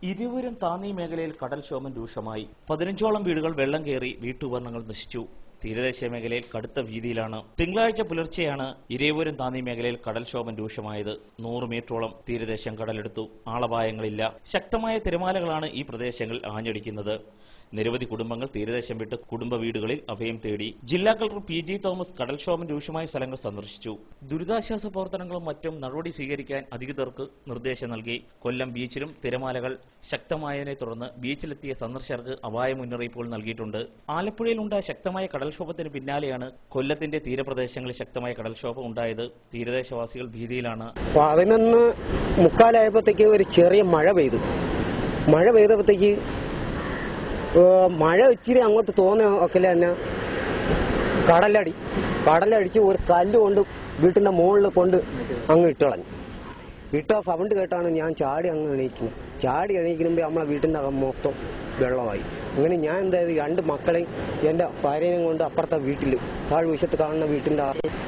ഇരുവരും താന്നി മേഖലയിൽ കടൽക്ഷോഭം രൂക്ഷമായി. 15ഓളം വീടുകൾ വെള്ളം കയറി വീട്ടുപകരണങ്ങൾ നശിച്ചു. തീരദേശ മേഖലയിൽ കടുത്ത ഭീതിയിലാണ്. തിങ്കളാഴ്ച പുലർച്ചെയാണ് ഇരേവൂരം താന്നി മേഖലയിൽ കടൽക്ഷോഭം രൂക്ഷമായത്. 100 മീറ്ററോളം തീരദേശം കടലെടുത്തു. ആളപായങ്ങളില്ല. ശക്തമായ തിരമാലകളാണ് ഈ പ്രദേശങ്ങളിൽ ആഞ്ഞടിക്കുന്നത്. നിരവധി കുടുംബങ്ങൾ തീരദേശം വിട്ട് കുടുംബ വീടുകളിൽ അഭയം തേടി. ജില്ലാ കളക്ടർ PG തോമസ് കടൽക്ഷോഭം രൂക്ഷമായ സ്ഥലങ്ങൾ സന്ദർശിച്ചു. ദുരിതാശ്വാസ പ്രവർത്തനങ്ങളും മറ്റും നടപടി സ്വീകരിക്കാൻ അധികൃതർക്ക് നിർദ്ദേശം നൽകി. കൊല്ലം ബീച്ചിലും തിരമാലകൾ ശക്തമായതിനെ തുടർന്ന് ബീച്ചിലെത്തിയ സന്ദർശകർക്ക് അപായ മുന്നറിയിപ്പുകൾ നൽകിയിട്ടുണ്ട്. ആലപ്പുഴയിലുണ്ടായ ശക്തമായ കടൽക്ഷോഭത്തിന് പിന്നാലെയാണ് കൊല്ലത്തിന്റെ തീരപ്രദേശങ്ങളിൽ ശക്തമായ കടൽക്ഷോഭം ഉണ്ടായത്. തീരദേശവാസികൾ ഭീതിയിലാണ്. 11:45 ഒരു ചെറിയ മഴ പെയ്തു. മഴ പെയ്തപ്പോഴത്തേക്ക് മഴ ഇച്ചിരി അങ്ങോട്ട് തോന്നിയൊക്കെ തന്നെ കടലടിച്ച് ഒരു കല്ല് കൊണ്ട് വീട്ടിന്റെ മുകളിൽ കൊണ്ട് അങ്ങ് ഇട്ടളഞ്ഞു. ഇട്ട സൗണ്ട് കേട്ടാണ് ഞാൻ ചാടി അങ്ങ് എണീക്കുന്നത്. ചാടി എണീക്കുമ്പോൾ നമ്മളെ വീട്ടിന്റെ അകം മൊത്തം വെള്ളമായി. അങ്ങനെ ഞാൻ എന്തായത് 2 മക്കളെയും എന്റെ ഭാര്യനെയും കൊണ്ട് അപ്പുറത്തെ വീട്ടിൽ താഴ്വശത്ത് കാണുന്ന വീട്ടിന്റെ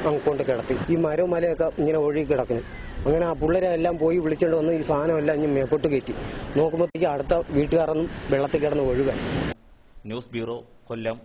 അങ്ങ് കൊണ്ട് കിടത്തി. ഈ മരവും മലയൊക്കെ ഇങ്ങനെ ഒഴുകി കിടക്കുന്നു. അങ്ങനെ ആ പിള്ളേരെ എല്ലാം പോയി വിളിച്ചോണ്ട് വന്ന് ഈ സാധനം എല്ലാം ഇനി മേപ്പോട്ട് കയറ്റി നോക്കുമ്പോഴത്തേക്ക് അടുത്ത വീട്ടുകാരൊന്നും വെള്ളത്തിൽ കിടന്ന് ഒഴുകാൻ. ന്യൂസ് ബ്യൂറോ, കൊല്ലം.